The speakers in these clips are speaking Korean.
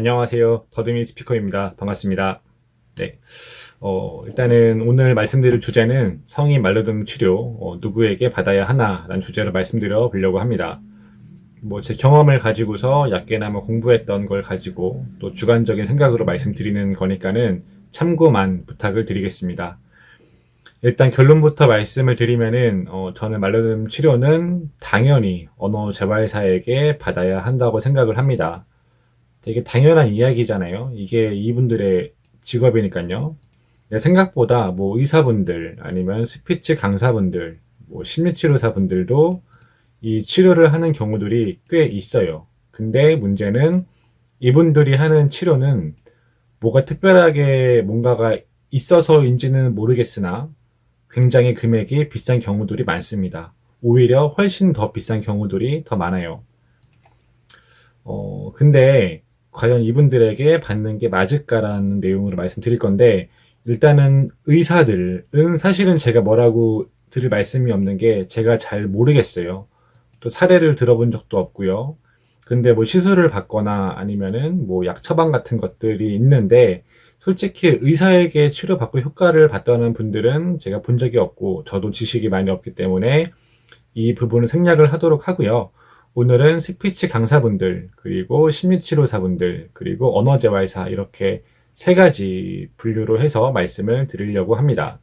안녕하세요. 더듬이 스피커입니다. 반갑습니다. 네. 일단은 오늘 말씀드릴 주제는 성인 말르듬 치료, 누구에게 받아야 하나라는 주제로 말씀드려 보려고 합니다. 제 경험을 가지고서 약게나마 공부했던 걸 가지고 또 주관적인 생각으로 말씀드리는 거니까는 참고만 부탁을 드리겠습니다. 일단 결론부터 말씀을 드리면은, 저는 말르듬 치료는 당연히 언어 재활사에게 받아야 한다고 생각을 합니다. 되게 당연한 이야기잖아요. 이게 이분들의 직업이니까요. 생각보다 의사분들 아니면 스피치 강사분들, 심리치료사분들도 이 치료를 하는 경우들이 꽤 있어요. 근데 문제는 이분들이 하는 치료는 뭐가 특별하게 뭔가가 있어서인지는 모르겠으나 굉장히 금액이 비싼 경우들이 많습니다. 오히려 훨씬 더 비싼 경우들이 더 많아요. 근데 과연 이분들에게 받는 게 맞을까라는 내용으로 말씀드릴 건데, 일단은 의사들은 사실은 제가 뭐라고 드릴 말씀이 없는 게 제가 잘 모르겠어요. 또 사례를 들어본 적도 없고요. 근데 시술을 받거나 아니면은 약 처방 같은 것들이 있는데, 솔직히 의사에게 치료받고 효과를 봤다는 분들은 제가 본 적이 없고, 저도 지식이 많이 없기 때문에 이 부분을 생략을 하도록 하고요. 오늘은 스피치 강사분들, 그리고 심리치료사분들, 그리고 언어재활사 이렇게 세 가지 분류로 해서 말씀을 드리려고 합니다.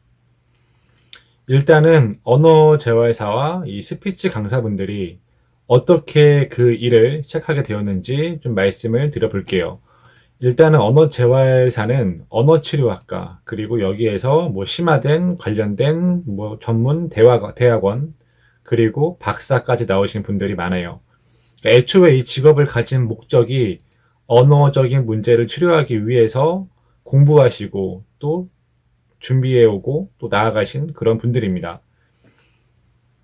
일단은 언어재활사와 이 스피치 강사분들이 어떻게 그 일을 시작하게 되었는지 좀 말씀을 드려볼게요. 일단은 언어재활사는 언어치료학과, 그리고 여기에서 심화된 관련된 전문 대학원, 그리고 박사까지 나오신 분들이 많아요. 그러니까 애초에 이 직업을 가진 목적이 언어적인 문제를 치료하기 위해서 공부하시고 또 준비해오고 또 나아가신 그런 분들입니다.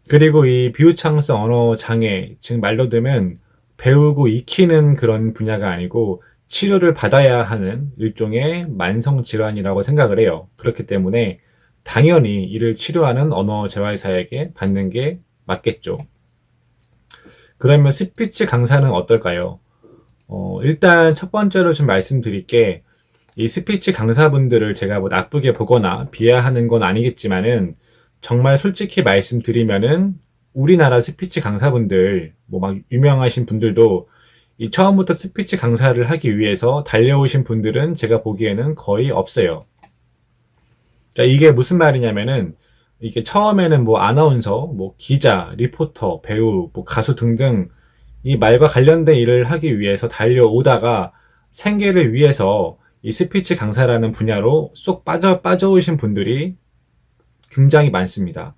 그리고 이 비유창성 언어 장애, 즉 말로 들면 배우고 익히는 그런 분야가 아니고 치료를 받아야 하는 일종의 만성질환이라고 생각을 해요. 그렇기 때문에 당연히 이를 치료하는 언어재활사에게 받는 게 맞겠죠. 그러면 스피치 강사는 어떨까요? 일단 첫 번째로 좀 말씀드릴 게, 이 스피치 강사분들을 제가 나쁘게 보거나 비하하는 건 아니겠지만은, 정말 솔직히 말씀드리면은 우리나라 스피치 강사분들, 유명하신 분들도 이 처음부터 스피치 강사를 하기 위해서 달려오신 분들은 제가 보기에는 거의 없어요. 그러니까 이게 무슨 말이냐면은, 이게 처음에는 아나운서, 기자, 리포터, 배우, 가수 등등 이 말과 관련된 일을 하기 위해서 달려오다가 생계를 위해서 이 스피치 강사라는 분야로 쏙 빠져오신 분들이 굉장히 많습니다.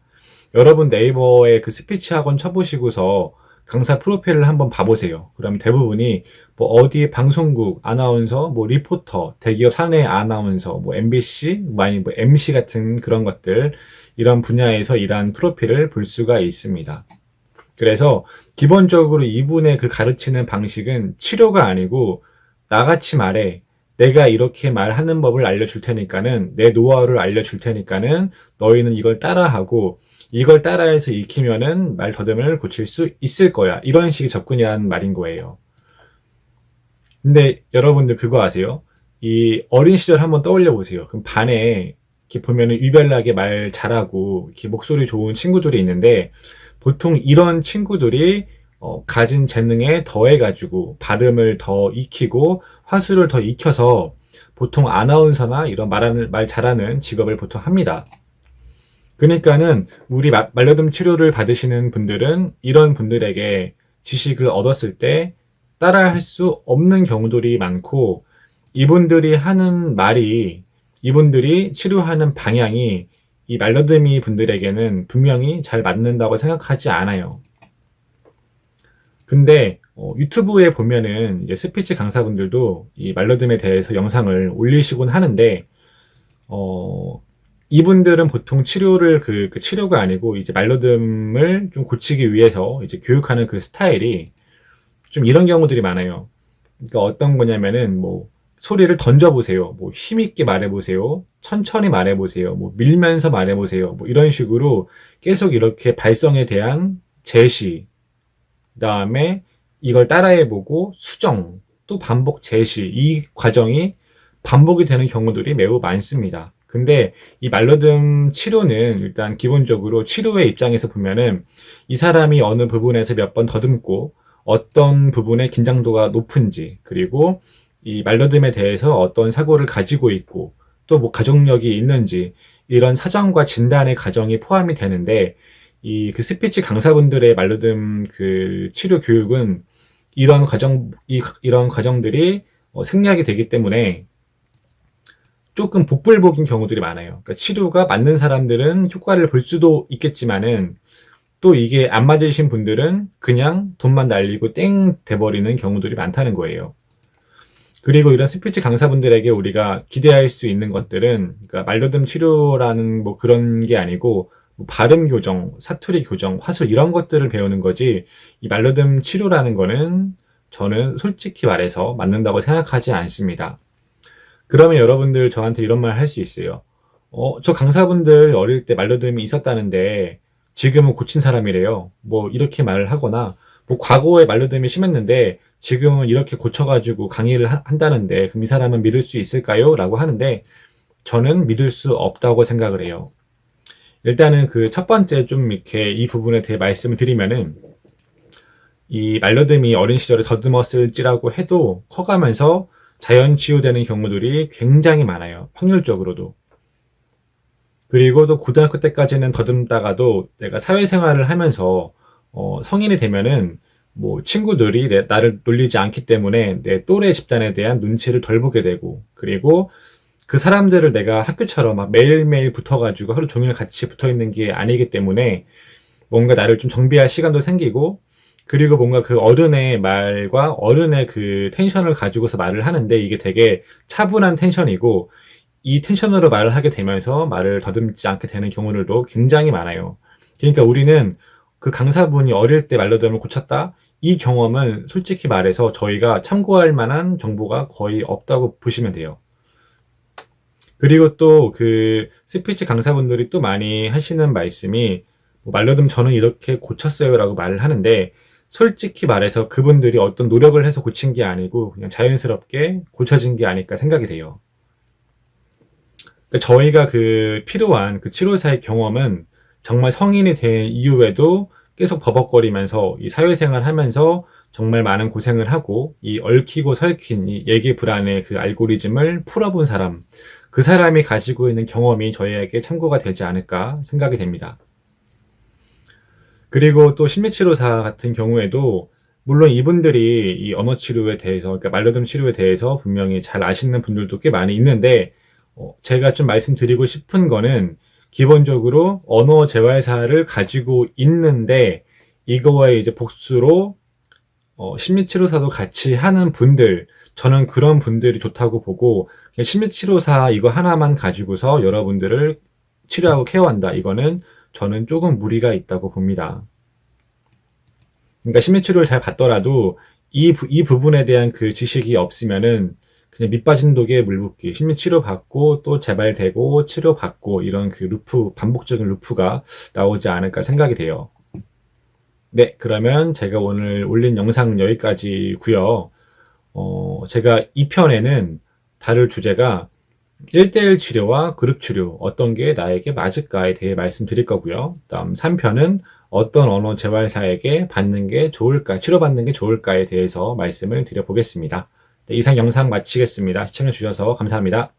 여러분 네이버에 그 스피치 학원 쳐보시고서 강사 프로필을 한번 봐보세요. 그럼 대부분이 어디 방송국 아나운서, 리포터, 대기업 사내 아나운서, MBC, MC 같은 그런 것들, 이런 분야에서 일한 프로필을 볼 수가 있습니다. 그래서 기본적으로 이분의 그 가르치는 방식은 치료가 아니고, 나같이 말해, 내가 이렇게 말하는 법을 알려줄 테니까는, 내 노하우를 알려줄 테니까는 너희는 이걸 따라하고, 이걸 따라해서 익히면은 말 더듬을 고칠 수 있을 거야. 이런 식의 접근이라는 말인 거예요. 근데 여러분들 그거 아세요? 이 어린 시절 한번 떠올려 보세요. 그럼 반에 이렇게 보면은 유별나게 말 잘하고 이렇게 목소리 좋은 친구들이 있는데, 보통 이런 친구들이 가진 재능에 더해가지고 발음을 더 익히고 화술을 더 익혀서 보통 아나운서나 이런 말 잘하는 직업을 보통 합니다. 그러니까는 우리 말려듬 치료를 받으시는 분들은 이런 분들에게 지식을 얻었을 때 따라할 수 없는 경우들이 많고, 이분들이 하는 말이, 이분들이 치료하는 방향이 이 말려듬이 분들에게는 분명히 잘 맞는다고 생각하지 않아요. 근데 유튜브에 보면은 이제 스피치 강사분들도 이 말려듬에 대해서 영상을 올리시곤 하는데, 이분들은 보통 치료를 그 치료가 아니고 이제 말러듬을 좀 고치기 위해서 이제 교육하는 그 스타일이 좀 이런 경우들이 많아요. 그러니까 어떤 거냐면은 소리를 던져보세요. 힘있게 말해보세요. 천천히 말해보세요. 밀면서 말해보세요. 이런 식으로 계속 이렇게 발성에 대한 제시, 그 다음에 이걸 따라해보고 수정, 또 반복 제시, 이 과정이 반복이 되는 경우들이 매우 많습니다. 근데 이 말러듬 치료는 일단 기본적으로 치료의 입장에서 보면은 이 사람이 어느 부분에서 몇 번 더듬고 어떤 부분의 긴장도가 높은지, 그리고 이 말러듬에 대해서 어떤 사고를 가지고 있고 또 뭐 가족력이 있는지, 이런 사정과 진단의 과정이 포함이 되는데, 이 그 스피치 강사분들의 말러듬 그 치료 교육은 이런 과정들이 생략이 되기 때문에 조금 복불복인 경우들이 많아요. 그러니까 치료가 맞는 사람들은 효과를 볼 수도 있겠지만은, 또 이게 안 맞으신 분들은 그냥 돈만 날리고 땡 돼버리는 경우들이 많다는 거예요. 그리고 이런 스피치 강사분들에게 우리가 기대할 수 있는 것들은, 그러니까 말러듬 치료라는 뭐 그런 게 아니고 뭐 발음 교정, 사투리 교정, 화술, 이런 것들을 배우는 거지, 이 말러듬 치료라는 거는 저는 솔직히 말해서 맞는다고 생각하지 않습니다. 그러면 여러분들 저한테 이런 말 할 수 있어요. 저 강사분들 어릴 때 말러듬이 있었다는데 지금은 고친 사람이래요. 뭐 이렇게 말을 하거나, 뭐 과거에 말러듬이 심했는데 지금은 이렇게 고쳐가지고 강의를 한다는데 그럼 이 사람은 믿을 수 있을까요? 라고 하는데, 저는 믿을 수 없다고 생각을 해요. 일단은 그 첫 번째 좀 이렇게 이 부분에 대해 말씀을 드리면은, 이 말러듬이 어린 시절에 더듬었을지라고 해도 커가면서 자연 치유되는 경우들이 굉장히 많아요. 확률적으로도. 그리고 또 고등학교 때까지는 더듬다가도 내가 사회생활을 하면서 성인이 되면은 뭐 친구들이 나를 놀리지 않기 때문에 내 또래 집단에 대한 눈치를 덜 보게 되고, 그리고 그 사람들을 내가 학교처럼 막 매일매일 붙어가지고 하루 종일 같이 붙어 있는 게 아니기 때문에 뭔가 나를 좀 정비할 시간도 생기고, 그리고 뭔가 그 어른의 말과 어른의 그 텐션을 가지고서 말을 하는데 이게 되게 차분한 텐션이고, 이 텐션으로 말을 하게 되면서 말을 더듬지 않게 되는 경우들도 굉장히 많아요. 그러니까 우리는 그 강사분이 어릴 때 말러듬을 고쳤다? 이 경험은 솔직히 말해서 저희가 참고할 만한 정보가 거의 없다고 보시면 돼요. 그리고 또 그 스피치 강사분들이 또 많이 하시는 말씀이, 뭐 말러듬 저는 이렇게 고쳤어요 라고 말을 하는데, 솔직히 말해서 그분들이 어떤 노력을 해서 고친 게 아니고 그냥 자연스럽게 고쳐진 게 아닐까 생각이 돼요. 그러니까 저희가 그 필요한 그 치료사의 경험은 정말 성인이 된 이후에도 계속 버벅거리면서 이 사회생활 하면서 정말 많은 고생을 하고 이 얽히고 설킨 이 예기 불안의 그 알고리즘을 풀어본 사람, 그 사람이 가지고 있는 경험이 저희에게 참고가 되지 않을까 생각이 됩니다. 그리고 또 심리치료사 같은 경우에도 물론 이분들이 이 언어치료에 대해서, 그러니까 말러듬 치료에 대해서 분명히 잘 아시는 분들도 꽤 많이 있는데, 제가 좀 말씀드리고 싶은 거는 기본적으로 언어 재활사를 가지고 있는데 이거에 이제 복수로 심리치료사도 같이 하는 분들, 저는 그런 분들이 좋다고 보고, 그냥 심리치료사 이거 하나만 가지고서 여러분들을 치료하고 케어한다, 이거는 저는 조금 무리가 있다고 봅니다. 그러니까 심리치료를 잘 받더라도 이 부분에 대한 그 지식이 없으면은 그냥 밑 빠진 독에 물 붓기, 심리치료 받고 또 재발되고 치료받고, 이런 그 루프, 반복적인 루프가 나오지 않을까 생각이 돼요. 네, 그러면 제가 오늘 올린 영상 여기까지고요. 제가 2편에는 다룰 주제가 1대1 치료와 그룹 치료, 어떤 게 나에게 맞을까에 대해 말씀드릴 거고요. 다음 3편은 어떤 언어 재활사에게 받는 게 좋을까, 치료받는 게 좋을까에 대해서 말씀을 드려보겠습니다. 네, 이상 영상 마치겠습니다. 시청해주셔서 감사합니다.